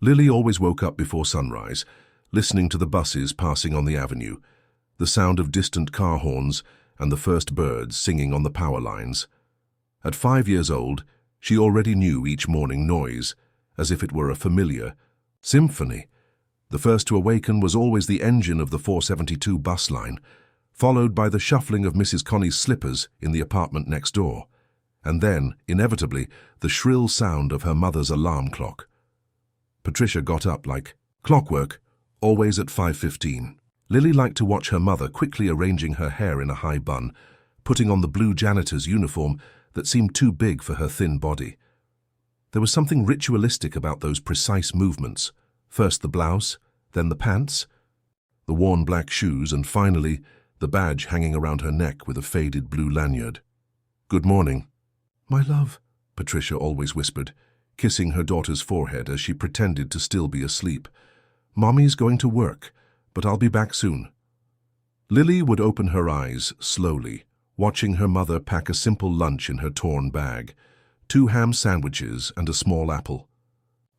Lily always woke up before sunrise, listening to the buses passing on the avenue, the sound of distant car horns, and the first birds singing on the power lines. At 5 years old, she already knew each morning noise, as if it were a familiar symphony. The first to awaken was always the engine of the 472 bus line, followed by the shuffling of Mrs. Connie's slippers in the apartment next door, and then, inevitably, the shrill sound of her mother's alarm clock. Patricia got up like clockwork, always at 5:15. Lily liked to watch her mother quickly arranging her hair in a high bun, putting on the blue janitor's uniform that seemed too big for her thin body. There was something ritualistic about those precise movements. First the blouse, then the pants, the worn black shoes, and finally the badge hanging around her neck with a faded blue lanyard. "Good morning." "My love," Patricia always whispered, kissing her daughter's forehead as she pretended to still be asleep. "Mommy's going to work, but I'll be back soon." Lily would open her eyes slowly, watching her mother pack a simple lunch in her torn bag, 2 ham sandwiches and a small apple.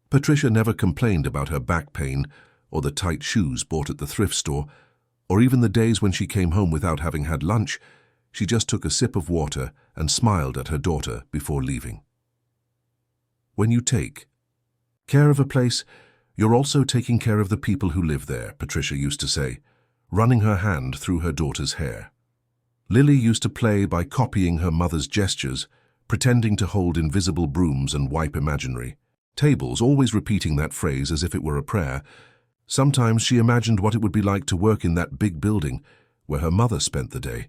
Patricia never complained about her back pain or the tight shoes bought at the thrift store, or even the days when she came home without having had lunch. She just took a sip of water and smiled at her daughter before leaving. When you take care of a place, you're also taking care of the people who live there, Patricia used to say, running her hand through her daughter's hair. Lily used to play by copying her mother's gestures, pretending to hold invisible brooms and wipe imaginary tables, always repeating that phrase as if it were a prayer. Sometimes she imagined what it would be like to work in that big building where her mother spent the day,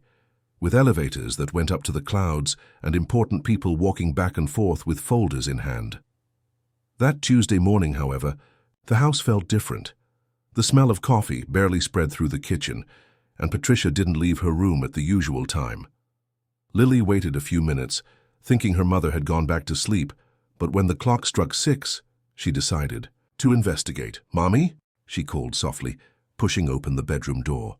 with elevators that went up to the clouds and important people walking back and forth with folders in hand. That Tuesday morning, however, the house felt different. The smell of coffee barely spread through the kitchen, and Patricia didn't leave her room at the usual time. Lily waited a few minutes, thinking her mother had gone back to sleep, but when the clock struck 6, she decided to investigate. "Mommy?" she called softly, pushing open the bedroom door.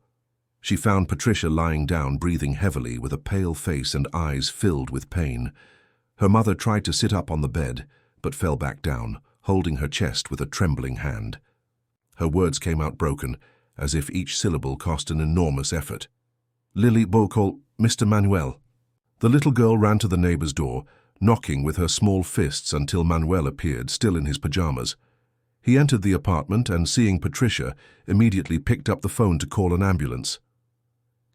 She found Patricia lying down, breathing heavily, with a pale face and eyes filled with pain. Her mother tried to sit up on the bed, but fell back down, holding her chest with a trembling hand. Her words came out broken, as if each syllable cost an enormous effort. "Lily Bocol, Mr. Manuel." The little girl ran to the neighbor's door, knocking with her small fists until Manuel appeared, still in his pajamas. He entered the apartment and, seeing Patricia, immediately picked up the phone to call an ambulance.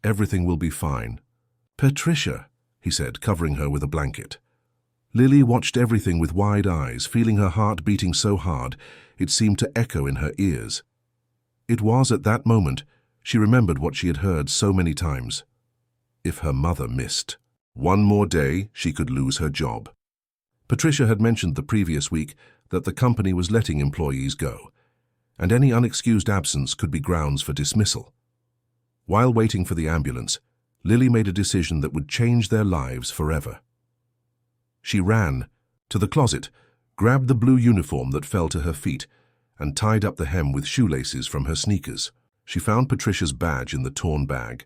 "Everything will be fine." "Patricia," he said, covering her with a blanket. Lily watched everything with wide eyes, feeling her heart beating so hard it seemed to echo in her ears. It was at that moment she remembered what she had heard so many times. If her mother missed one more day, she could lose her job. Patricia had mentioned the previous week that the company was letting employees go, and any unexcused absence could be grounds for dismissal. While waiting for the ambulance, Lily made a decision that would change their lives forever. She ran to the closet, grabbed the blue uniform that fell to her feet, and tied up the hem with shoelaces from her sneakers. She found Patricia's badge in the torn bag,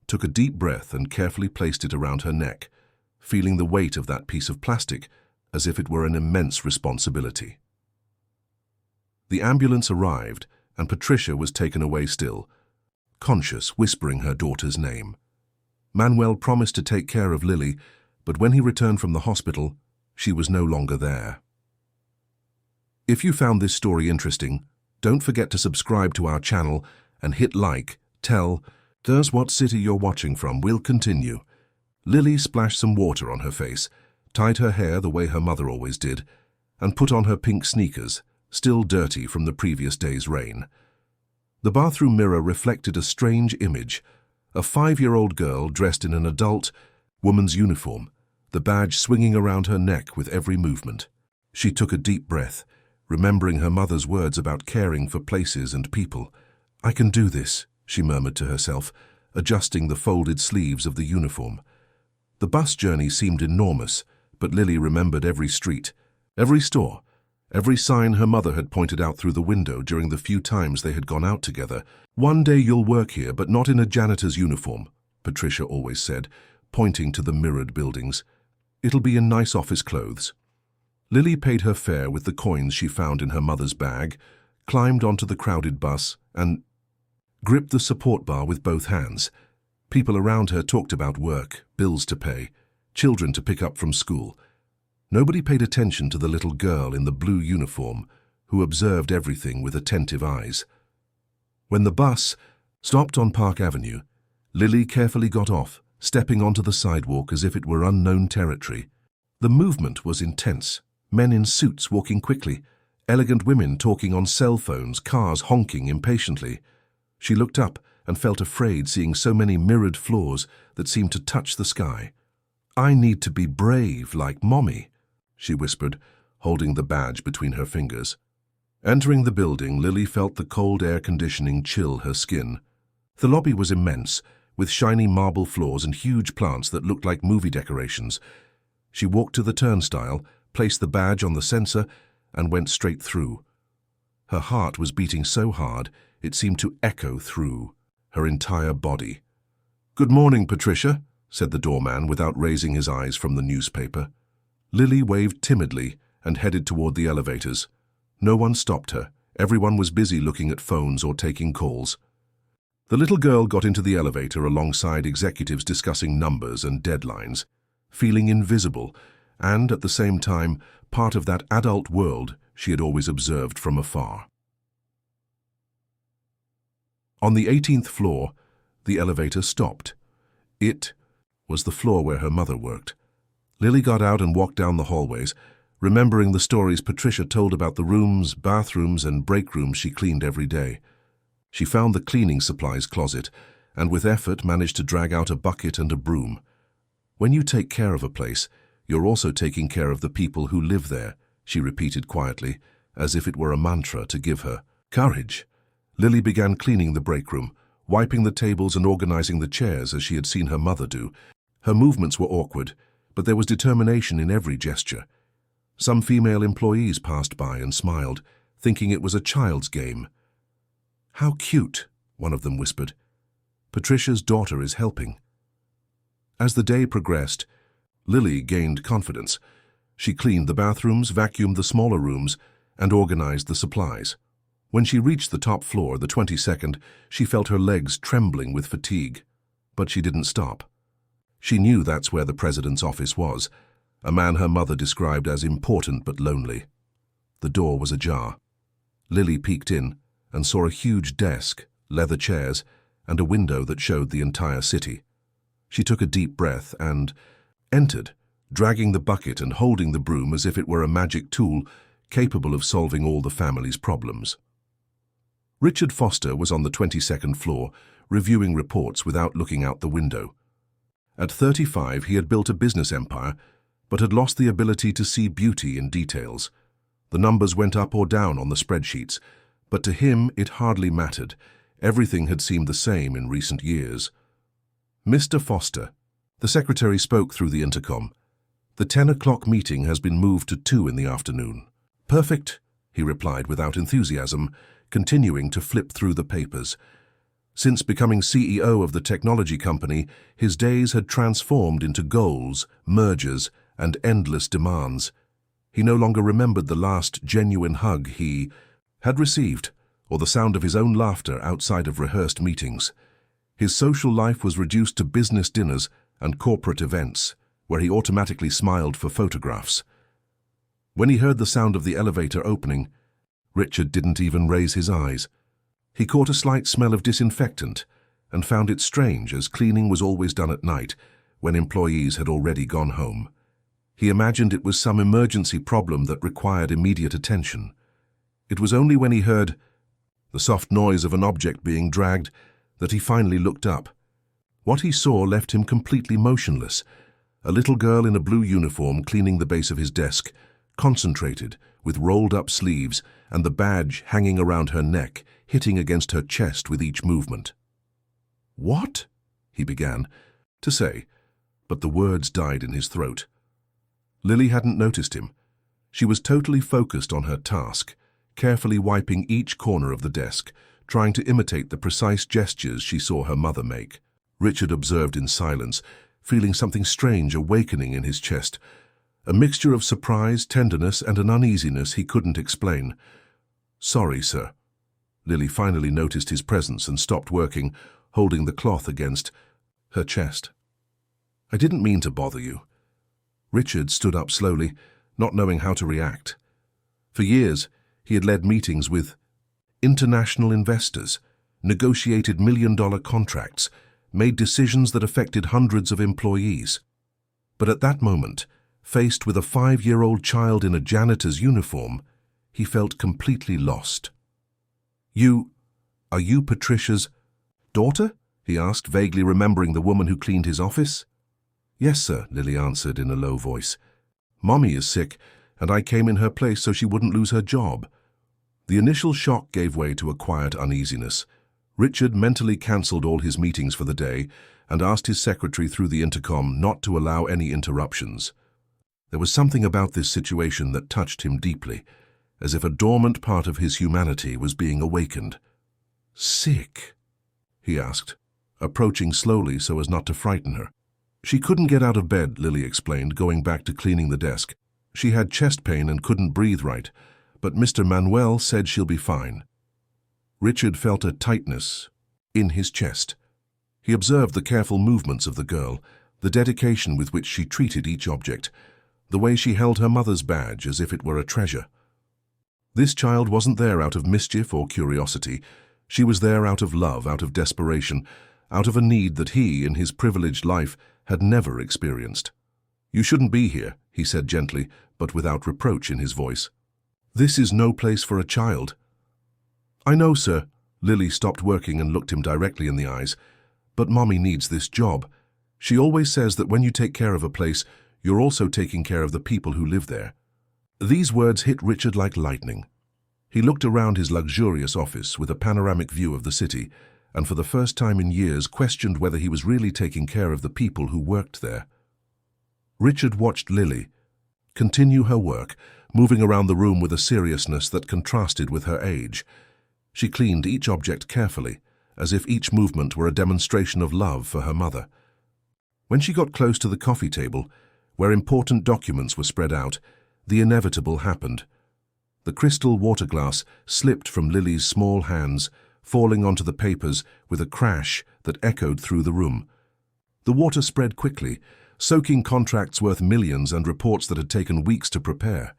took a deep breath and carefully placed it around her neck, feeling the weight of that piece of plastic as if it were an immense responsibility. The ambulance arrived, and Patricia was taken away still, conscious, whispering her daughter's name. Manuel promised to take care of Lily, but when he returned from the hospital, she was no longer there. If you found this story interesting, don't forget to subscribe to our channel and hit like. Tell us what city you're watching from. We'll continue. Lily splashed some water on her face, tied her hair the way her mother always did, and put on her pink sneakers, still dirty from the previous day's rain. The bathroom mirror reflected a strange image, a 5-year-old girl dressed in an adult woman's uniform, the badge swinging around her neck with every movement. She took a deep breath, remembering her mother's words about caring for places and people. "I can do this," she murmured to herself, adjusting the folded sleeves of the uniform. The bus journey seemed enormous, but Lily remembered every street, every store, every sign her mother had pointed out through the window during the few times they had gone out together. "One day you'll work here, but not in a janitor's uniform," Patricia always said, pointing to the mirrored buildings. "It'll be in nice office clothes." Lily paid her fare with the coins she found in her mother's bag, climbed onto the crowded bus, and gripped the support bar with both hands. People around her talked about work, bills to pay, children to pick up from school. Nobody paid attention to the little girl in the blue uniform, who observed everything with attentive eyes. When the bus stopped on Park Avenue, Lily carefully got off, stepping onto the sidewalk as if it were unknown territory. The movement was intense. Men in suits walking quickly, elegant women talking on cell phones, cars honking impatiently. She looked up and felt afraid, seeing so many mirrored floors that seemed to touch the sky. "I need to be brave like Mommy," she whispered, holding the badge between her fingers. Entering the building, Lily felt the cold air conditioning chill her skin. The lobby was immense, with shiny marble floors and huge plants that looked like movie decorations. She walked to the turnstile, placed the badge on the sensor, and went straight through. Her heart was beating so hard it seemed to echo through her entire body. "Good morning, Patricia," said the doorman without raising his eyes from the newspaper. Lily waved timidly and headed toward the elevators. No one stopped her. Everyone was busy looking at phones or taking calls. The little girl got into the elevator alongside executives discussing numbers and deadlines, feeling invisible and, at the same time, part of that adult world she had always observed from afar. On the 18th floor, the elevator stopped. It was the floor where her mother worked. Lily got out and walked down the hallways, remembering the stories Patricia told about the rooms, bathrooms, and break rooms she cleaned every day. She found the cleaning supplies closet and with effort managed to drag out a bucket and a broom. When you take care of a place, you're also taking care of the people who live there, she repeated quietly, as if it were a mantra to give her courage. Lily began cleaning the break room, wiping the tables and organizing the chairs as she had seen her mother do. Her movements were awkward, but there was determination in every gesture. Some female employees passed by and smiled, thinking it was a child's game. "How cute," one of them whispered. "Patricia's daughter is helping." As the day progressed, Lily gained confidence. She cleaned the bathrooms, vacuumed the smaller rooms, and organized the supplies. When she reached the top floor, the 22nd, she felt her legs trembling with fatigue. But she didn't stop. She knew that's where the president's office was, a man her mother described as important but lonely. The door was ajar. Lily peeked in and saw a huge desk, leather chairs, and a window that showed the entire city. She took a deep breath and entered, dragging the bucket and holding the broom as if it were a magic tool capable of solving all the family's problems. Richard Foster was on the 22nd floor, reviewing reports without looking out the window. At 35, he had built a business empire, but had lost the ability to see beauty in details. The numbers went up or down on the spreadsheets, but to him it hardly mattered. Everything had seemed the same in recent years. "Mr. Foster," the secretary spoke through the intercom. "The 10 o'clock meeting has been moved to 2 in the afternoon." "Perfect," he replied without enthusiasm, continuing to flip through the papers. Since becoming CEO of the technology company, his days had transformed into goals, mergers, and endless demands. He no longer remembered the last genuine hug he had received, or the sound of his own laughter outside of rehearsed meetings. His social life was reduced to business dinners and corporate events, where he automatically smiled for photographs. When he heard the sound of the elevator opening, Richard didn't even raise his eyes. He caught a slight smell of disinfectant and found it strange, as cleaning was always done at night, when employees had already gone home. He imagined it was some emergency problem that required immediate attention. It was only when he heard the soft noise of an object being dragged that he finally looked up. What he saw left him completely motionless. A little girl in a blue uniform cleaning the base of his desk, concentrated, with rolled-up sleeves and the badge hanging around her neck, hitting against her chest with each movement. "What?" he began to say, but the words died in his throat. Lily hadn't noticed him. She was totally focused on her task, carefully wiping each corner of the desk, trying to imitate the precise gestures she saw her mother make. Richard observed in silence, feeling something strange awakening in his chest, a mixture of surprise, tenderness, and an uneasiness he couldn't explain. "Sorry, sir." Lily finally noticed his presence and stopped working, holding the cloth against her chest. "I didn't mean to bother you." Richard stood up slowly, not knowing how to react. For years, he had led meetings with international investors, negotiated million-dollar contracts, made decisions that affected hundreds of employees. But at that moment, faced with a 5-year-old child in a janitor's uniform, he felt completely lost. Are you Patricia's daughter?" he asked, vaguely remembering the woman who cleaned his office. "Yes, sir," Lily answered in a low voice. "Mommy is sick, and I came in her place so she wouldn't lose her job." The initial shock gave way to a quiet uneasiness. Richard mentally cancelled all his meetings for the day and asked his secretary through the intercom not to allow any interruptions. There was something about this situation that touched him deeply, as if a dormant part of his humanity was being awakened. "Sick?" he asked, approaching slowly so as not to frighten her. "She couldn't get out of bed," Lily explained, going back to cleaning the desk. "She had chest pain and couldn't breathe right, but Mr. Manuel said she'll be fine." Richard felt a tightness in his chest. He observed the careful movements of the girl, the dedication with which she treated each object, the way she held her mother's badge as if it were a treasure. This child wasn't there out of mischief or curiosity. She was there out of love, out of desperation, out of a need that he, in his privileged life, had never experienced. "You shouldn't be here," he said gently, but without reproach in his voice. "This is no place for a child." "I know, sir." Lily stopped working and looked him directly in the eyes. "But Mommy needs this job. She always says that when you take care of a place, you're also taking care of the people who live there." These words hit Richard like lightning. He looked around his luxurious office with a panoramic view of the city, and for the first time in years questioned whether he was really taking care of the people who worked there. Richard watched Lily continue her work, moving around the room with a seriousness that contrasted with her age. She cleaned each object carefully, as if each movement were a demonstration of love for her mother. When she got close to the coffee table, where important documents were spread out, the inevitable happened. The crystal water glass slipped from Lily's small hands, falling onto the papers with a crash that echoed through the room. The water spread quickly, soaking contracts worth millions and reports that had taken weeks to prepare.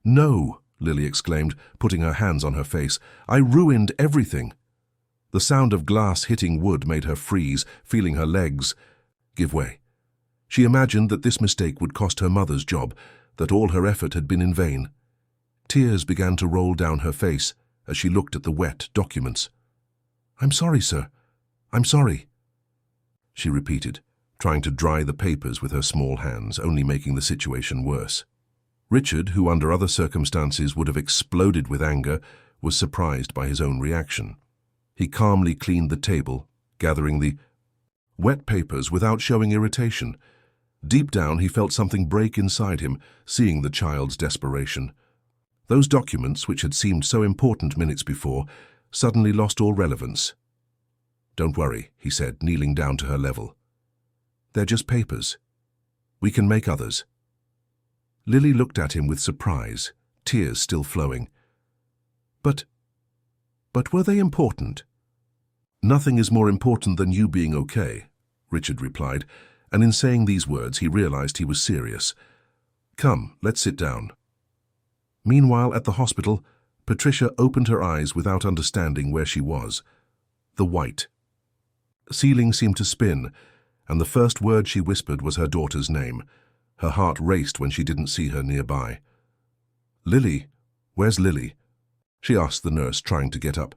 "No," Lily exclaimed, putting her hands on her face. "I ruined everything." The sound of glass hitting wood made her freeze, feeling her legs give way. She imagined that this mistake would cost her mother's job, that all her effort had been in vain. Tears began to roll down her face as she looked at the wet documents. "I'm sorry, sir. I'm sorry," she repeated, trying to dry the papers with her small hands, only making the situation worse. Richard, who under other circumstances would have exploded with anger, was surprised by his own reaction. He calmly cleaned the table, gathering the wet papers without showing irritation. Deep down, he felt something break inside him, seeing the child's desperation. Those documents, which had seemed so important minutes before, suddenly lost all relevance. "Don't worry," he said, kneeling down to her level. "They're just papers. We can make others." Lily looked at him with surprise, tears still flowing. But were they important?" "Nothing is more important than you being okay," Richard replied, and in saying these words he realized he was serious. "Come, let's sit down." Meanwhile, at the hospital, Patricia opened her eyes without understanding where she was. The white ceiling seemed to spin, and the first word she whispered was her daughter's name. Her heart raced when she didn't see her nearby. "Lily, where's Lily?" she asked the nurse, trying to get up.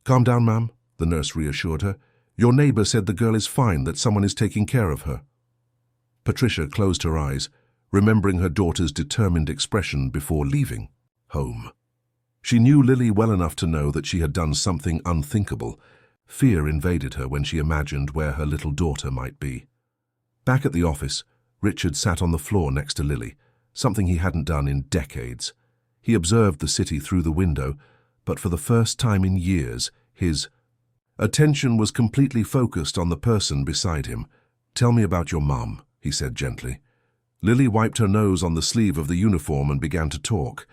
"Calm down, ma'am," the nurse reassured her. "Your neighbor said the girl is fine, that someone is taking care of her." Patricia closed her eyes, remembering her daughter's determined expression before leaving home. She knew Lily well enough to know that she had done something unthinkable. Fear invaded her when she imagined where her little daughter might be. Back at the office, Richard sat on the floor next to Lily, something he hadn't done in decades. He observed the city through the window, but for the first time in years, his attention was completely focused on the person beside him. "Tell me about your mum," he said gently. Lily wiped her nose on the sleeve of the uniform and began to talk.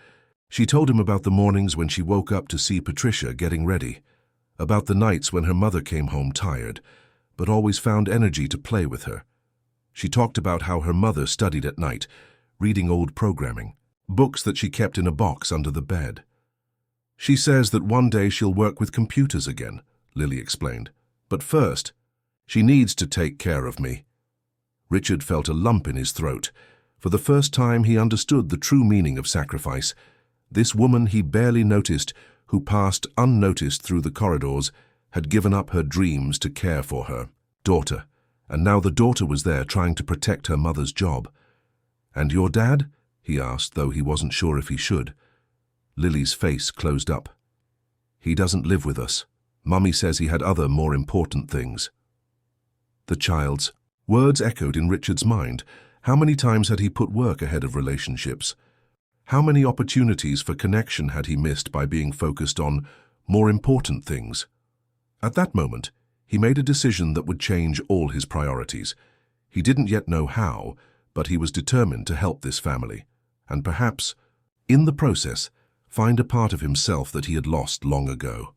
She told him about the mornings when she woke up to see Patricia getting ready, about the nights when her mother came home tired, but always found energy to play with her. She talked about how her mother studied at night, reading old programming, books that she kept in a box under the bed. She says that one day she'll work with computers again, Lily explained. But first, she needs to take care of me. Richard felt a lump in his throat. For the first time he understood the true meaning of sacrifice. This woman he barely noticed, who passed unnoticed through the corridors, had given up her dreams to care for her daughter, and now the daughter was there trying to protect her mother's job. "And your dad?" he asked, though he wasn't sure if he should. Lily's face closed up. "He doesn't live with us. Mummy says he had other, more important things." The child's words echoed in Richard's mind. How many times had he put work ahead of relationships? How many opportunities for connection had he missed by being focused on more important things? At that moment, he made a decision that would change all his priorities. He didn't yet know how, but he was determined to help this family, and perhaps, in the process, find a part of himself that he had lost long ago.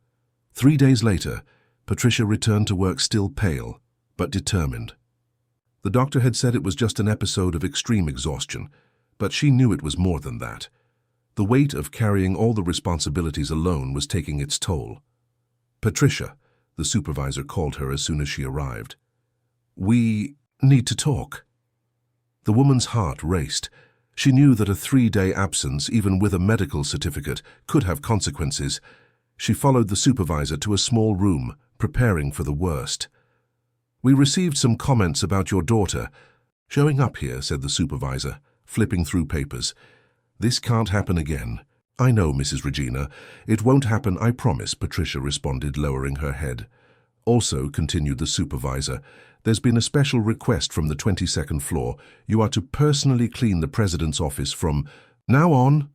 3 days later, Patricia returned to work still pale, but determined. The doctor had said it was just an episode of extreme exhaustion, but she knew it was more than that. The weight of carrying all the responsibilities alone was taking its toll. "Patricia," the supervisor called her as soon as she arrived. "We need to talk." The woman's heart raced. She knew that a 3-day absence, even with a medical certificate, could have consequences. She followed the supervisor to a small room, preparing for the worst. "We received some comments about your daughter showing up here," said the supervisor, flipping through papers. "This can't happen again." "I know, Mrs. Regina. It won't happen, I promise," Patricia responded, lowering her head. "Also," continued the supervisor, "there's been a special request from the 22nd floor. You are to personally clean the president's office from now on."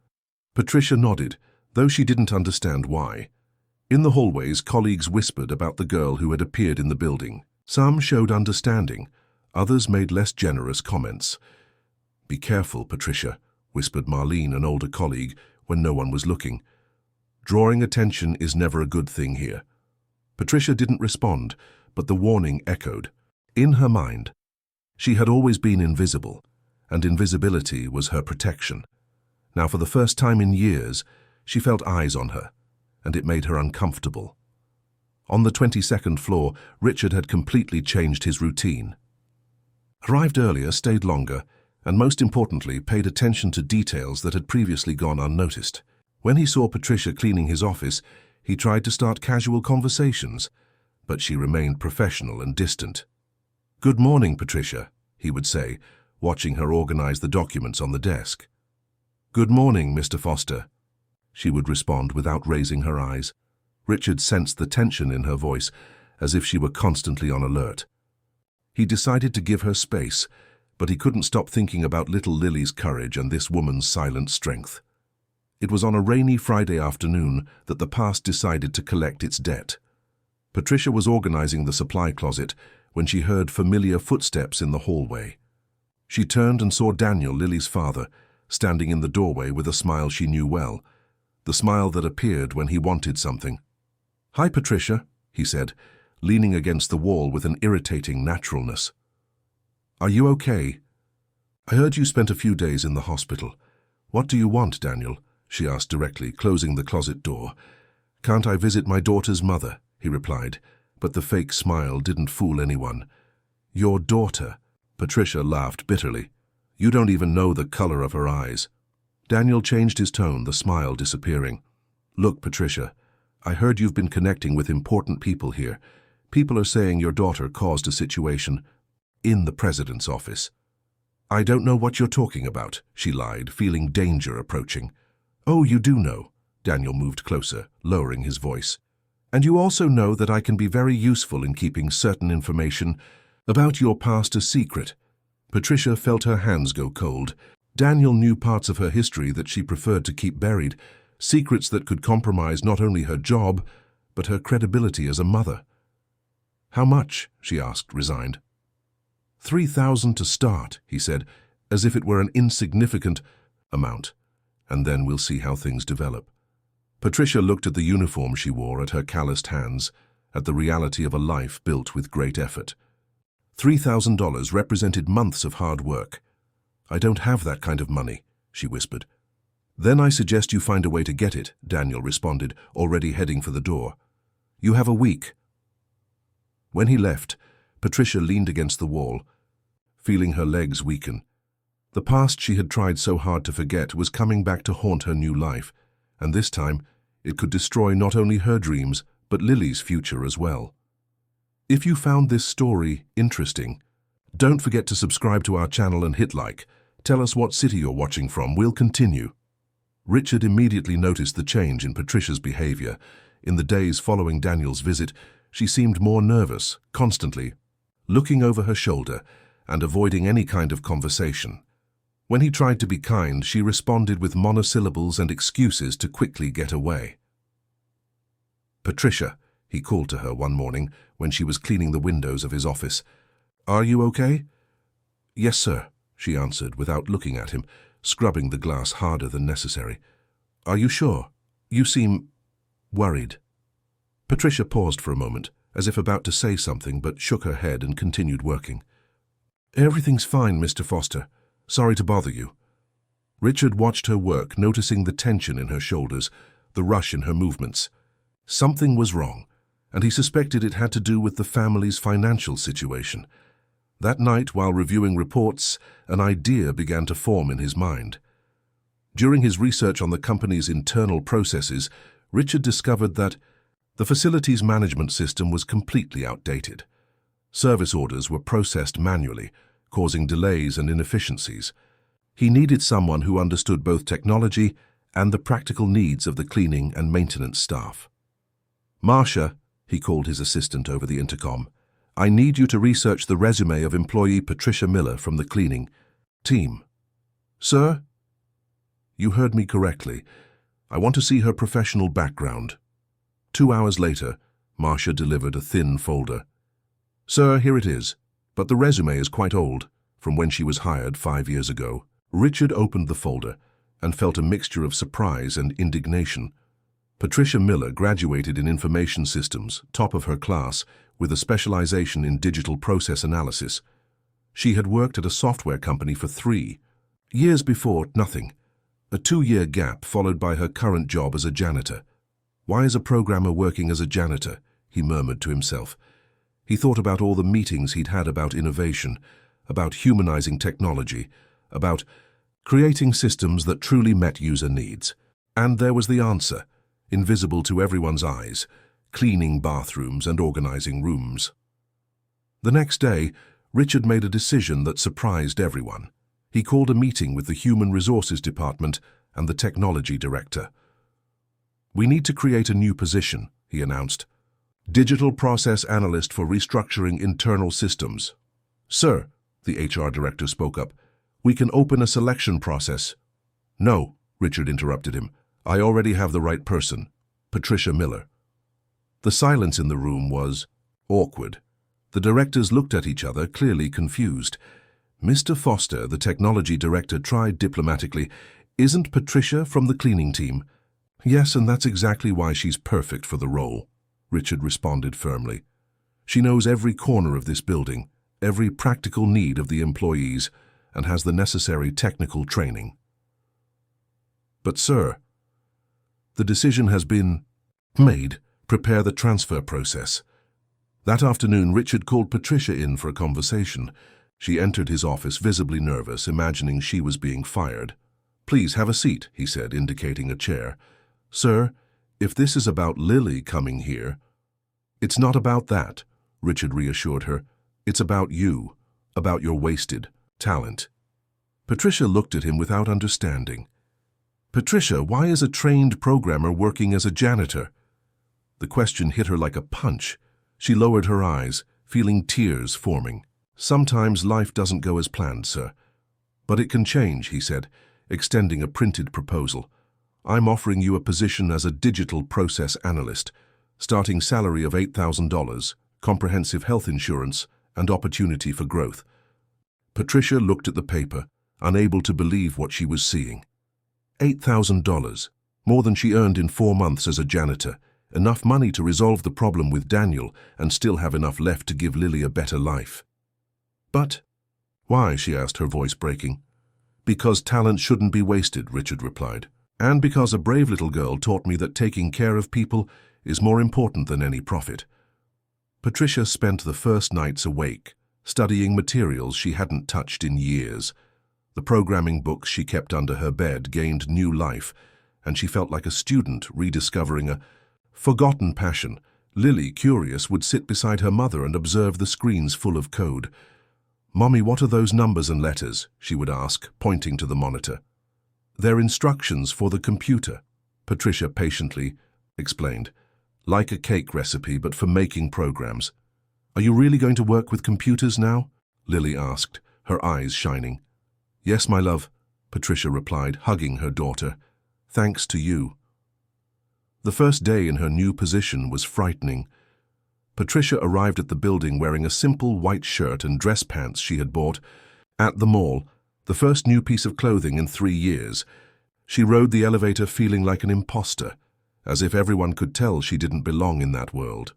Patricia nodded, though she didn't understand why. In the hallways, colleagues whispered about the girl who had appeared in the building. Some showed understanding, others made less generous comments. "Be careful, Patricia," whispered Marlene, an older colleague, when no one was looking. "Drawing attention is never a good thing here." Patricia didn't respond, but the warning echoed. In her mind, she had always been invisible, and invisibility was her protection. Now, for the first time in years, she felt eyes on her, and it made her uncomfortable. On the 22nd floor, Richard had completely changed his routine. Arrived earlier, stayed longer, and most importantly, paid attention to details that had previously gone unnoticed. When he saw Patricia cleaning his office, he tried to start casual conversations, but she remained professional and distant. "Good morning, Patricia," he would say, watching her organize the documents on the desk. "Good morning, Mr. Foster," she would respond without raising her eyes. Richard sensed the tension in her voice, as if she were constantly on alert. He decided to give her space, but he couldn't stop thinking about little Lily's courage and this woman's silent strength. It was on a rainy Friday afternoon that the past decided to collect its debt. Patricia was organizing the supply closet when she heard familiar footsteps in the hallway. She turned and saw Daniel, Lily's father, standing in the doorway with a smile she knew well, the smile that appeared when he wanted something. "Hi, Patricia," he said, leaning against the wall with an irritating naturalness. "Are you okay? I heard you spent a few days in the hospital. What do you want, Daniel?" she asked directly, closing the closet door. "Can't I visit my daughter's mother?" he replied, but the fake smile didn't fool anyone. "Your daughter?" Patricia laughed bitterly. "You don't even know the color of her eyes." Daniel changed his tone, the smile disappearing. "Look, Patricia, I heard you've been connecting with important people here. People are saying your daughter caused a situation in the president's office." "I don't know what you're talking about," she lied, feeling danger approaching. "Oh, you do know." Daniel moved closer, lowering his voice. "And you also know that I can be very useful in keeping certain information about your past a secret." Patricia felt her hands go cold. Daniel knew parts of her history that she preferred to keep buried, secrets that could compromise not only her job, but her credibility as a mother. "How much?" she asked, resigned. 3,000 to start," he said, as if it were an insignificant amount. And then we'll see how things develop. Patricia looked at the uniform she wore, at her calloused hands, at the reality of a life built with great effort. $3,000 represented months of hard work. "I don't have that kind of money," she whispered. "Then I suggest you find a way to get it," Daniel responded, already heading for the door. "You have a week." When he left, Patricia leaned against the wall, feeling her legs weaken. The past she had tried so hard to forget was coming back to haunt her new life, and this time it could destroy not only her dreams, but Lily's future as well. If you found this story interesting, don't forget to subscribe to our channel and hit like. Tell us what city you're watching from. We'll continue. Richard immediately noticed the change in Patricia's behavior. In the days following Daniel's visit, she seemed more nervous, constantly looking over her shoulder and avoiding any kind of conversation. When he tried to be kind, she responded with monosyllables and excuses to quickly get away. "Patricia," he called to her one morning when she was cleaning the windows of his office. "Are you okay?" "Yes, sir," she answered without looking at him, scrubbing the glass harder than necessary. "Are you sure? You seem worried." Patricia paused for a moment, as if about to say something, but shook her head and continued working. "Everything's fine, Mr. Foster. Sorry to bother you." Richard watched her work, noticing the tension in her shoulders, the rush in her movements. Something was wrong, and he suspected it had to do with the family's financial situation. That night, while reviewing reports, an idea began to form in his mind. During his research on the company's internal processes, Richard discovered that the facilities management system was completely outdated. Service orders were processed manually, causing delays and inefficiencies. He needed someone who understood both technology and the practical needs of the cleaning and maintenance staff. "Marcia," he called his assistant over the intercom, "I need you to research the resume of employee Patricia Miller from the cleaning team." "Sir?" "You heard me correctly. I want to see her professional background." 2 hours later, Marcia delivered a thin folder. "Sir, here it is, but the resume is quite old, from when she was hired 5 years ago." Richard opened the folder and felt a mixture of surprise and indignation. Patricia Miller graduated in information systems, top of her class, with a specialization in digital process analysis. She had worked at a software company for 3 years before, nothing. A 2-year gap followed by her current job as a janitor. "Why is a programmer working as a janitor?" he murmured to himself. He thought about all the meetings he'd had about innovation, about humanizing technology, about creating systems that truly met user needs. And there was the answer, invisible to everyone's eyes: cleaning bathrooms and organizing rooms. The next day, Richard made a decision that surprised everyone. He called a meeting with the Human Resources Department and the Technology Director. "We need to create a new position," he announced. "Digital Process Analyst for restructuring internal systems." "Sir," the HR Director spoke up, "we can open a selection process." "No," Richard interrupted him. "I already have the right person, Patricia Miller." The silence in the room was awkward. The directors looked at each other, clearly confused. "Mr. Foster," the technology director tried diplomatically, "isn't Patricia from the cleaning team?" "Yes, and that's exactly why she's perfect for the role," Richard responded firmly. "She knows every corner of this building, every practical need of the employees, and has the necessary technical training." "But, sir," "the decision has been made. Prepare the transfer process." That afternoon, Richard called Patricia in for a conversation. She entered his office visibly nervous, imagining she was being fired. "Please have a seat," he said, indicating a chair. "Sir, if this is about Lily coming here—" "It's not about that," Richard reassured her. "It's about you, about your wasted talent." Patricia looked at him without understanding. "Patricia, why is a trained programmer working as a janitor?" The question hit her like a punch. She lowered her eyes, feeling tears forming. "Sometimes life doesn't go as planned, sir. But it can change," he said, extending a printed proposal. "I'm offering you a position as a digital process analyst, starting salary of $8,000, comprehensive health insurance, and opportunity for growth." Patricia looked at the paper, unable to believe what she was seeing. $8,000, more than she earned in 4 months as a janitor, enough money to resolve the problem with Daniel and still have enough left to give Lily a better life. But why? She asked, her voice breaking. Because talent shouldn't be wasted, Richard replied. And because a brave little girl taught me that taking care of people is more important than any profit. Patricia spent the first nights awake, studying materials she hadn't touched in years. The programming books she kept under her bed gained new life, and she felt like a student rediscovering a forgotten passion. Lily, curious, would sit beside her mother and observe the screens full of code. "Mommy, what are those numbers and letters?" she would ask, pointing to the monitor. "They're instructions for the computer," Patricia patiently explained. "Like a cake recipe, but for making programs." "Are you really going to work with computers now?" Lily asked, her eyes shining. "Yes, my love," Patricia replied, hugging her daughter. "Thanks to you." The first day in her new position was frightening. Patricia arrived at the building wearing a simple white shirt and dress pants she had bought at the mall, the first new piece of clothing in 3 years. She rode the elevator feeling like an imposter, as if everyone could tell she didn't belong in that world.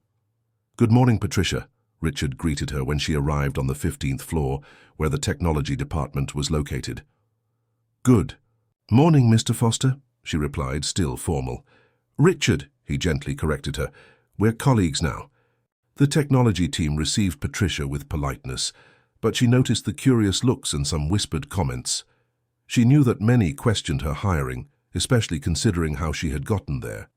"Good morning, Patricia," Richard greeted her when she arrived on the 15th floor, where the technology department was located. "Good morning, Mr. Foster," she replied, still formal. "Richard," he gently corrected her. "We're colleagues now." The technology team received Patricia with politeness, but she noticed the curious looks and some whispered comments. She knew that many questioned her hiring, especially considering how she had gotten there.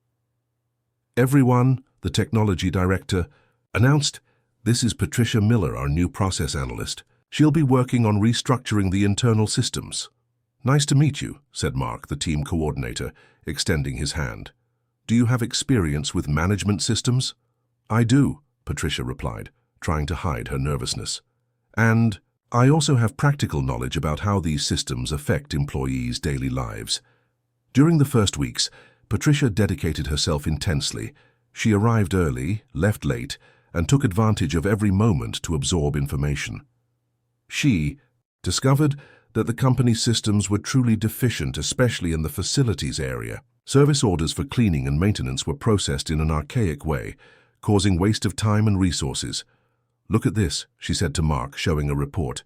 "Everyone," the technology director announced, "this is Patricia Miller, our new process analyst. She'll be working on restructuring the internal systems." "Nice to meet you," said Mark, the team coordinator, extending his hand. "Do you have experience with management systems?" "I do," Patricia replied, trying to hide her nervousness. "And I also have practical knowledge about how these systems affect employees' daily lives." During the first weeks, Patricia dedicated herself intensely. She arrived early, left late, and took advantage of every moment to absorb information. She discovered that the company's systems were truly deficient, especially in the facilities area. Service orders for cleaning and maintenance were processed in an archaic way, causing waste of time and resources. "Look at this," she said to Mark, showing a report.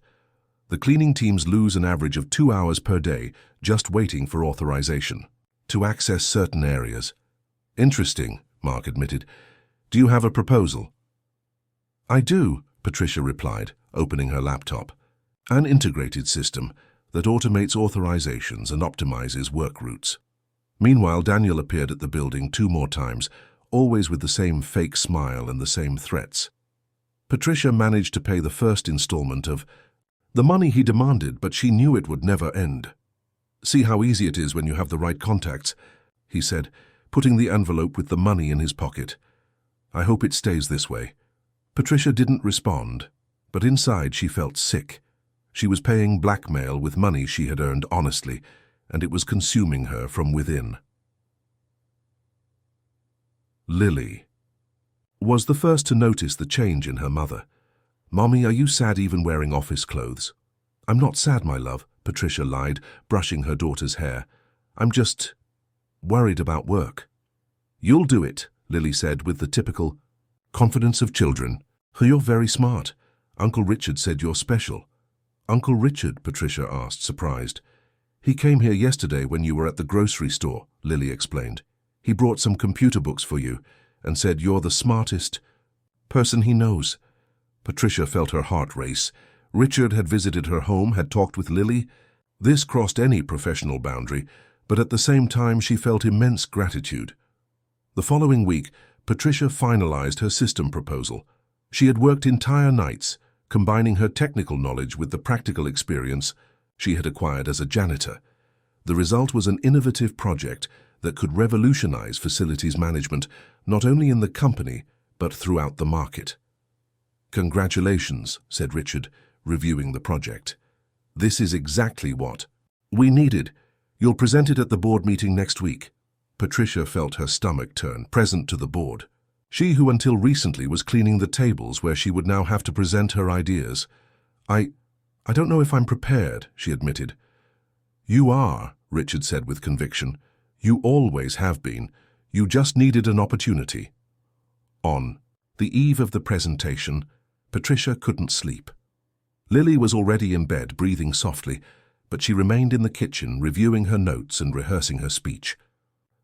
"The cleaning teams lose an average of 2 hours per day just waiting for authorization to access certain areas." "Interesting," Mark admitted. "Do you have a proposal?" "I do," Patricia replied, opening her laptop. "An integrated system that automates authorizations and optimizes work routes." Meanwhile, Daniel appeared at the building 2 more times, always with the same fake smile and the same threats. Patricia managed to pay the first installment of the money he demanded, but she knew it would never end. "See how easy it is when you have the right contacts," he said, putting the envelope with the money in his pocket. "I hope it stays this way." Patricia didn't respond, but inside she felt sick. She was paying blackmail with money she had earned honestly, and it was consuming her from within. Lily was the first to notice the change in her mother. "Mommy, are you sad even wearing office clothes?" "I'm not sad, my love," Patricia lied, brushing her daughter's hair. "I'm just worried about work." "You'll do it," Lily said with the typical confidence of children. "You're very smart. Uncle Richard said you're special." "Uncle Richard?" Patricia asked, surprised. "He came here yesterday when you were at the grocery store," Lily explained. "He brought some computer books for you and said you're the smartest person he knows." Patricia felt her heart race. Richard had visited her home, had talked with Lily. This crossed any professional boundary, but at the same time she felt immense gratitude. The following week, Patricia finalized her system proposal. She had worked entire nights, combining her technical knowledge with the practical experience she had acquired as a janitor. The result was an innovative project that could revolutionize facilities management, not only in the company, but throughout the market. "Congratulations," said Richard, reviewing the project. "This is exactly what we needed. You'll present it at the board meeting next week." Patricia felt her stomach turn, present to the board. She who until recently was cleaning the tables where she would now have to present her ideas. I don't know if I'm prepared," she admitted. You are, Richard said with conviction. You always have been. You just needed an opportunity. On the eve of the presentation, Patricia couldn't sleep. Lily was already in bed, breathing softly, but she remained in the kitchen, reviewing her notes and rehearsing her speech.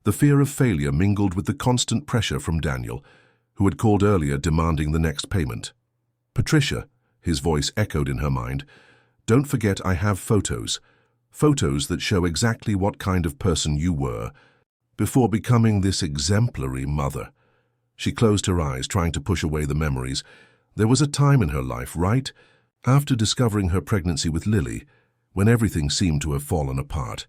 The fear of failure mingled with the constant pressure from Daniel, who had called earlier demanding the next payment. Patricia, his voice echoed in her mind, don't forget I have photos. Photos that show exactly what kind of person you were before becoming this exemplary mother. She closed her eyes, trying to push away the memories. There was a time in her life, right after discovering her pregnancy with Lily, when everything seemed to have fallen apart.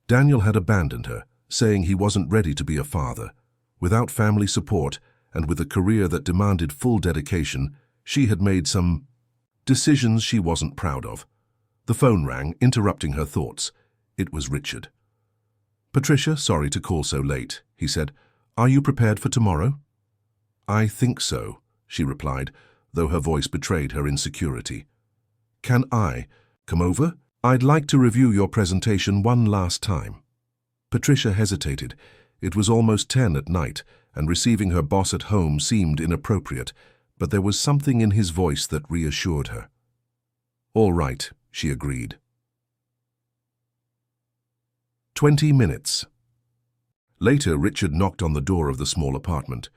Daniel had abandoned her, saying he wasn't ready to be a father. Without family support, and with a career that demanded full dedication, she had made some decisions she wasn't proud of. The phone rang, interrupting her thoughts. It was Richard. "Patricia, sorry to call so late," he said. "Are you prepared for tomorrow?" "I think so," she replied, though her voice betrayed her insecurity. "Can I come over? I'd like to review your presentation one last time." Patricia hesitated. It was almost 10 at night, and receiving her boss at home seemed inappropriate, but there was something in his voice that reassured her. "All right," she agreed. 20 minutes. Later, Richard knocked on the door of the small apartment.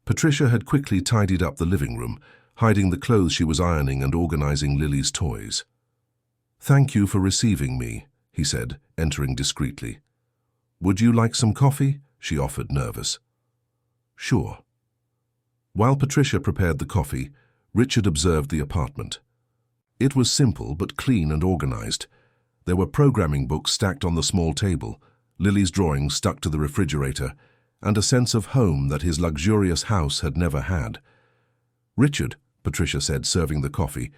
Patricia had quickly tidied up the living room, hiding the clothes she was ironing and organizing Lily's toys. "Thank you for receiving me," he said, entering discreetly. "Would you like some coffee?" she offered, nervous. "Sure." While Patricia prepared the coffee, Richard observed the apartment. It was simple but clean and organized. There were programming books stacked on the small table, Lily's drawings stuck to the refrigerator, and a sense of home that his luxurious house had never had. "Richard," Patricia said, serving the coffee,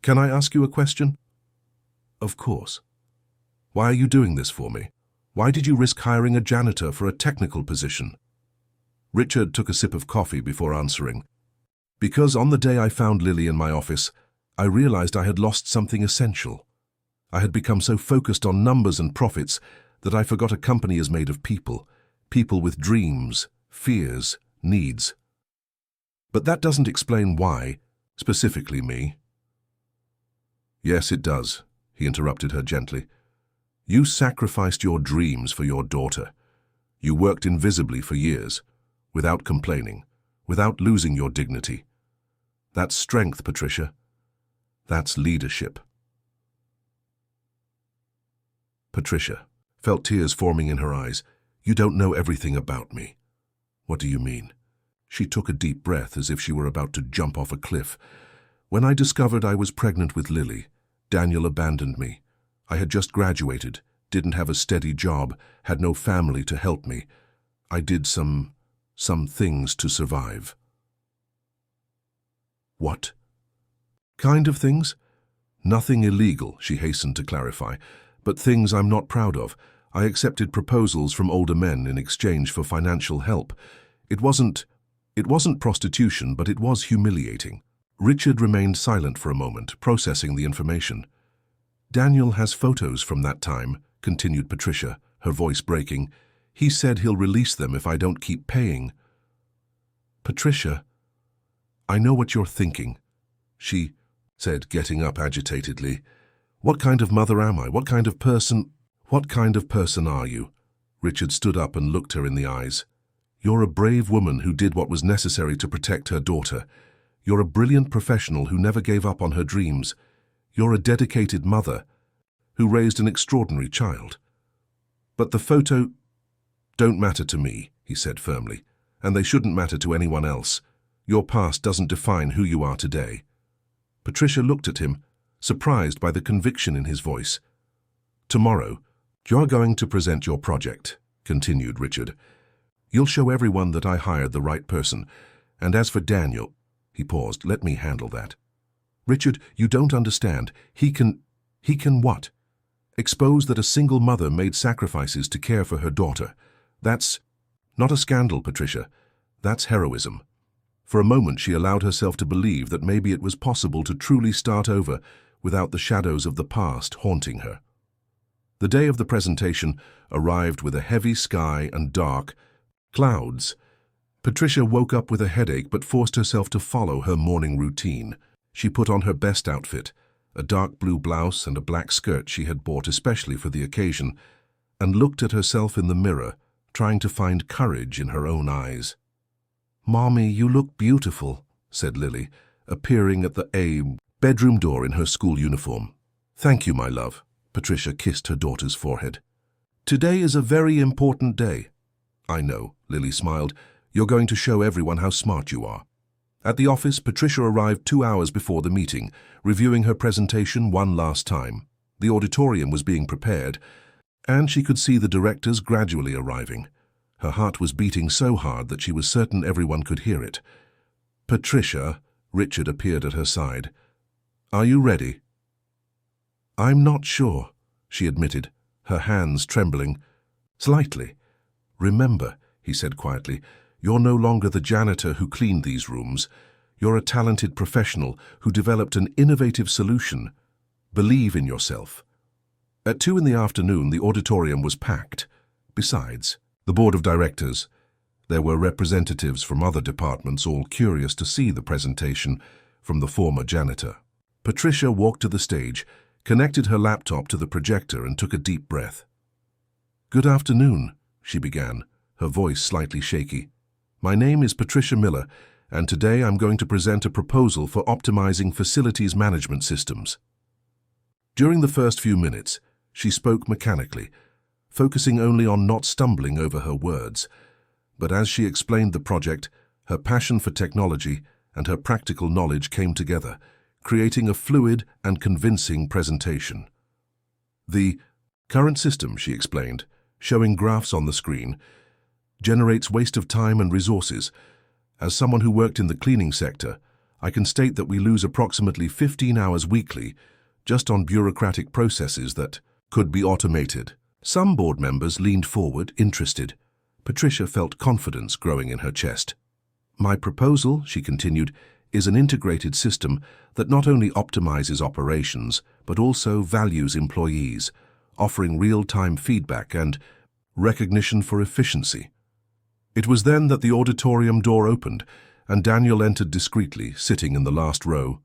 "can I ask you a question?" "Of course." "Why are you doing this for me? Why did you risk hiring a janitor for a technical position?" Richard took a sip of coffee before answering. "Because on the day I found Lily in my office, I realized I had lost something essential. I had become so focused on numbers and profits that I forgot a company is made of people, people with dreams, fears, needs. But that doesn't explain why, specifically me." "Yes, it does," he interrupted her gently. "You sacrificed your dreams for your daughter. You worked invisibly for years, without complaining, without losing your dignity. That's strength, Patricia. That's leadership." Patricia felt tears forming in her eyes. "You don't know everything about me." "What do you mean?" She took a deep breath as if she were about to jump off a cliff. "When I discovered I was pregnant with Lily, Daniel abandoned me. I had just graduated, didn't have a steady job, had no family to help me. I did some things to survive." "What kind of things?" "Nothing illegal," she hastened to clarify, "but things I'm not proud of. I accepted proposals from older men in exchange for financial help. It wasn't prostitution, but it was humiliating." Richard remained silent for a moment, processing the information. "Daniel has photos from that time," continued Patricia, her voice breaking. "He said he'll release them if I don't keep paying." "Patricia, I know what you're thinking," she said, getting up agitatedly. "What kind of mother am I? What kind of person are you?" Richard stood up and looked her in the eyes. "You're a brave woman who did what was necessary to protect her daughter. You're a brilliant professional who never gave up on her dreams. You're a dedicated mother who raised an extraordinary child. But the photo don't matter to me," he said firmly, "and they shouldn't matter to anyone else. Your past doesn't define who you are today." Patricia looked at him, surprised by the conviction in his voice. "Tomorrow, you're going to present your project," continued Richard. "You'll show everyone that I hired the right person. And as for Daniel," he paused, "let me handle that." "Richard, you don't understand. He can what? Expose that a single mother made sacrifices to care for her daughter. That's not a scandal, Patricia. That's heroism." For a moment she allowed herself to believe that maybe it was possible to truly start over without the shadows of the past haunting her. The day of the presentation arrived with a heavy sky and dark clouds. Patricia woke up with a headache but forced herself to follow her morning routine. She put on her best outfit, a dark blue blouse and a black skirt she had bought especially for the occasion, and looked at herself in the mirror, trying to find courage in her own eyes. "Mommy, you look beautiful," said Lily, appearing at the bedroom door in her school uniform. "Thank you, my love." Patricia kissed her daughter's forehead. "Today is a very important day." "I know," Lily smiled. "You're going to show everyone how smart you are." At the office, Patricia arrived 2 hours before the meeting, reviewing her presentation one last time. The auditorium was being prepared, and she could see the directors gradually arriving. Her heart was beating so hard that she was certain everyone could hear it. "Patricia," Richard appeared at her side. "Are you ready?" "I'm not sure," she admitted, her hands trembling slightly. "Remember," he said quietly, "you're no longer the janitor who cleaned these rooms. You're a talented professional who developed an innovative solution. Believe in yourself." At 2 in the afternoon, the auditorium was packed. Besides, the board of directors. There were representatives from other departments, all curious to see the presentation from the former janitor. Patricia walked to the stage, connected her laptop to the projector, and took a deep breath. "Good afternoon," she began, her voice slightly shaky. "My name is Patricia Miller, and today I'm going to present a proposal for optimizing facilities management systems." During the first few minutes, she spoke mechanically, focusing only on not stumbling over her words. But as she explained the project, her passion for technology and her practical knowledge came together, creating a fluid and convincing presentation. "The current system," she explained, showing graphs on the screen, "generates waste of time and resources. As someone who worked in the cleaning sector, I can state that we lose approximately 15 hours weekly just on bureaucratic processes that could be automated." Some board members leaned forward, interested. Patricia felt confidence growing in her chest. "My proposal," she continued, "is an integrated system that not only optimizes operations, but also values employees, offering real-time feedback and recognition for efficiency." It was then that the auditorium door opened, and Daniel entered discreetly, sitting in the last row.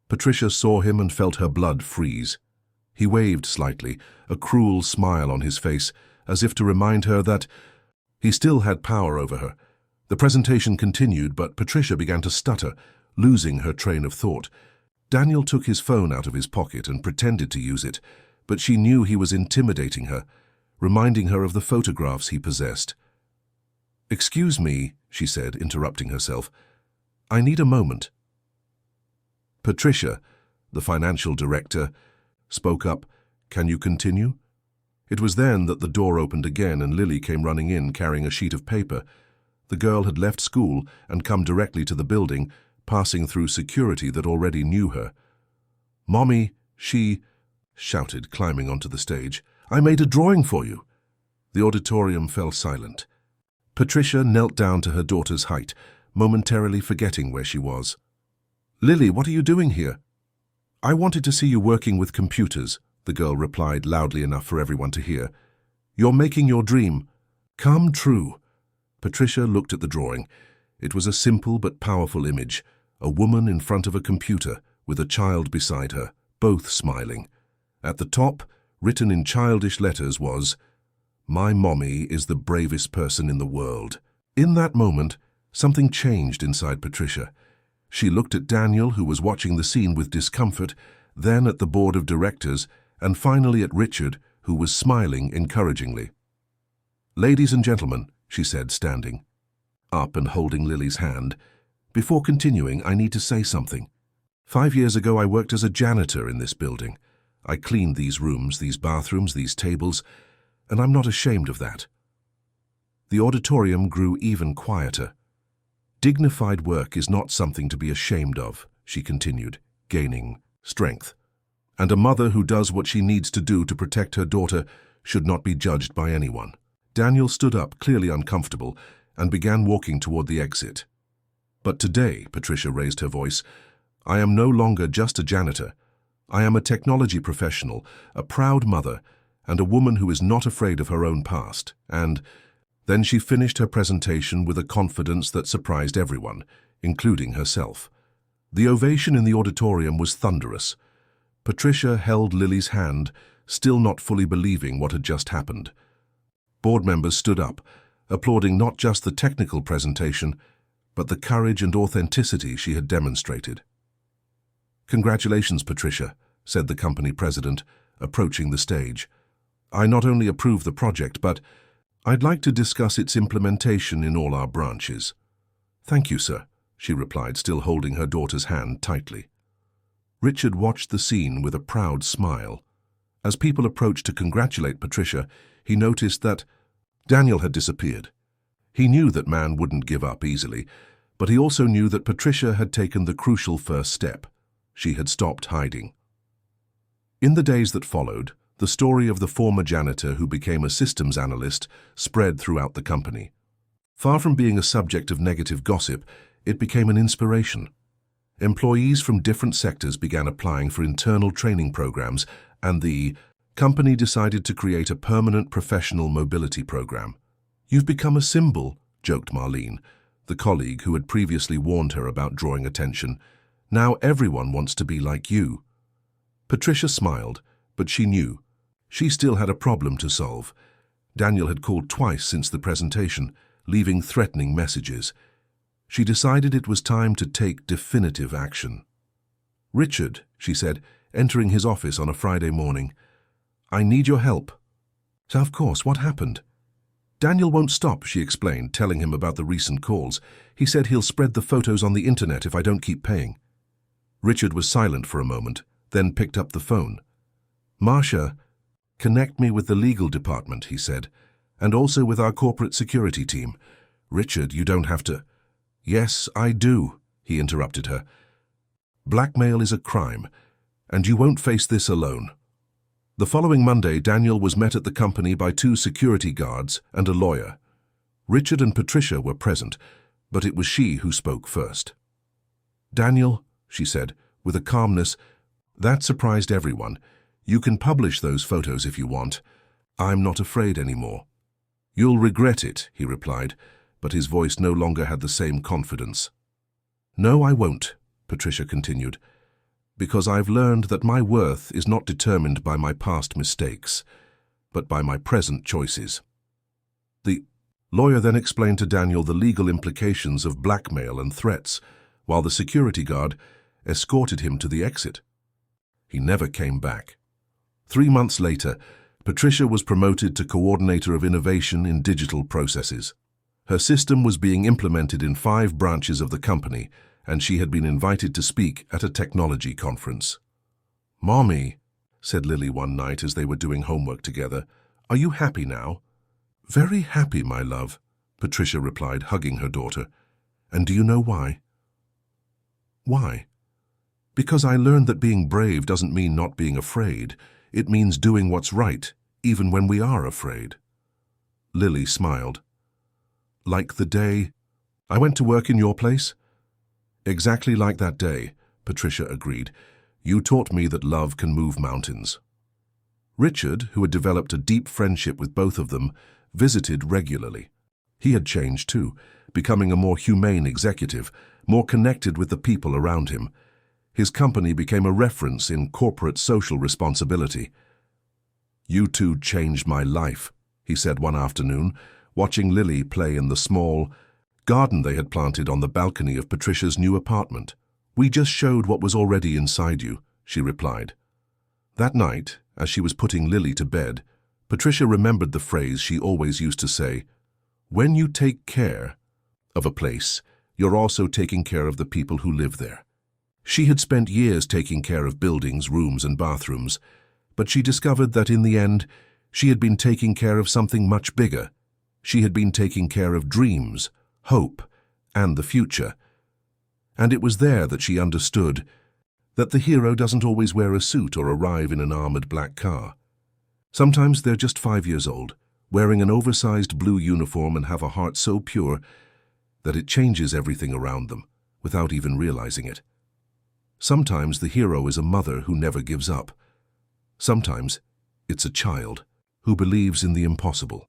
Patricia saw him and felt her blood freeze. He waved slightly, a cruel smile on his face, as if to remind her that he still had power over her. The presentation continued, but Patricia began to stutter, losing her train of thought. Daniel took his phone out of his pocket and pretended to use it, but she knew he was intimidating her, reminding her of the photographs he possessed. "Excuse me," she said, interrupting herself. "I need a moment." Patricia, the financial director, spoke up. "Can you continue?" It was then that the door opened again and Lily came running in carrying a sheet of paper. The girl had left school and come directly to the building, passing through security that already knew her. "Mommy," she shouted, climbing onto the stage, "I made a drawing for you." The auditorium fell silent. Patricia knelt down to her daughter's height, momentarily forgetting where she was. "Lily, what are you doing here?" "I wanted to see you working with computers," the girl replied loudly enough for everyone to hear. "You're making your dream come true." Patricia looked at the drawing. It was a simple but powerful image, a woman in front of a computer with a child beside her, both smiling. At the top, written in childish letters, was, "My mommy is the bravest person in the world." In that moment, something changed inside Patricia. She looked at Daniel, who was watching the scene with discomfort, then at the board of directors, and finally at Richard, who was smiling encouragingly. "Ladies and gentlemen," she said, standing up and holding Lily's hand, "before continuing, I need to say something. 5 years ago, I worked as a janitor in this building. I cleaned these rooms, these bathrooms, these tables, and I'm not ashamed of that." The auditorium grew even quieter. "Dignified work is not something to be ashamed of," she continued, gaining strength. "And a mother who does what she needs to do to protect her daughter should not be judged by anyone." Daniel stood up, clearly uncomfortable, and began walking toward the exit. "But today," Patricia raised her voice, "I am no longer just a janitor. I am a technology professional, a proud mother, and a woman who is not afraid of her own past, and then she finished her presentation with a confidence that surprised everyone, including herself. The ovation in the auditorium was thunderous. Patricia held Lily's hand, still not fully believing what had just happened. Board members stood up, applauding not just the technical presentation, but the courage and authenticity she had demonstrated. "Congratulations, Patricia," said the company president, approaching the stage. "I not only approve the project, but I'd like to discuss its implementation in all our branches." "Thank you, sir," she replied, still holding her daughter's hand tightly. Richard watched the scene with a proud smile. As people approached to congratulate Patricia, he noticed that Daniel had disappeared. He knew that man wouldn't give up easily, but he also knew that Patricia had taken the crucial first step. She had stopped hiding. In the days that followed, the story of the former janitor who became a systems analyst spread throughout the company. Far from being a subject of negative gossip, it became an inspiration. Employees from different sectors began applying for internal training programs, and the company decided to create a permanent professional mobility program. "You've become a symbol," joked Marlene, the colleague who had previously warned her about drawing attention. "Now everyone wants to be like you." Patricia smiled, but she knew. She still had a problem to solve. Daniel had called twice since the presentation, leaving threatening messages. She decided it was time to take definitive action. "Richard," she said, entering his office on a Friday morning, "I need your help." "Of course, what happened?" "Daniel won't stop," she explained, telling him about the recent calls. "He said he'll spread the photos on the internet if I don't keep paying." Richard was silent for a moment, then picked up the phone. "Marcia, connect me with the legal department," he said, "and also with our corporate security team." "Richard, you don't have to—" "Yes, I do," he interrupted her. "Blackmail is a crime, and you won't face this alone." The following Monday, Daniel was met at the company by 2 security guards and a lawyer. Richard and Patricia were present, but it was she who spoke first. "Daniel," she said, with a calmness that surprised everyone, "you can publish those photos if you want. I'm not afraid anymore." "You'll regret it," he replied, but his voice no longer had the same confidence. "No, I won't," Patricia continued, "because I've learned that my worth is not determined by my past mistakes, but by my present choices." The lawyer then explained to Daniel the legal implications of blackmail and threats, while the security guard escorted him to the exit. He never came back. 3 months later, Patricia was promoted to coordinator of innovation in digital processes. Her system was being implemented in 5 branches of the company, and she had been invited to speak at a technology conference. "Mommy," said Lily one night as they were doing homework together, "are you happy now?" "Very happy, my love," Patricia replied, hugging her daughter. "And do you know why?" "Why?" "Because I learned that being brave doesn't mean not being afraid. It means doing what's right, even when we are afraid." Lily smiled. "Like the day I went to work in your place?" "Exactly like that day," Patricia agreed. "You taught me that love can move mountains." Richard, who had developed a deep friendship with both of them, visited regularly. He had changed too, becoming a more humane executive, more connected with the people around him. His company became a reference in corporate social responsibility. "You two changed my life," he said one afternoon, watching Lily play in the small garden they had planted on the balcony of Patricia's new apartment. "We just showed what was already inside you," she replied. That night, as she was putting Lily to bed, Patricia remembered the phrase she always used to say, "When you take care of a place, you're also taking care of the people who live there." She had spent years taking care of buildings, rooms, and bathrooms, but she discovered that in the end, she had been taking care of something much bigger. She had been taking care of dreams, hope, and the future. And it was there that she understood that the hero doesn't always wear a suit or arrive in an armored black car. Sometimes they're just 5 years old, wearing an oversized blue uniform and have a heart so pure that it changes everything around them, without even realizing it. Sometimes the hero is a mother who never gives up. Sometimes it's a child who believes in the impossible.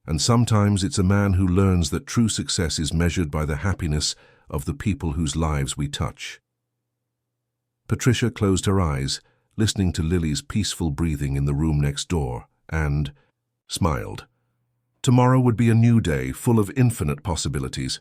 And sometimes it's a man who learns that true success is measured by the happiness of the people whose lives we touch. Patricia closed her eyes, listening to Lily's peaceful breathing in the room next door, and smiled. Tomorrow would be a new day, full of infinite possibilities.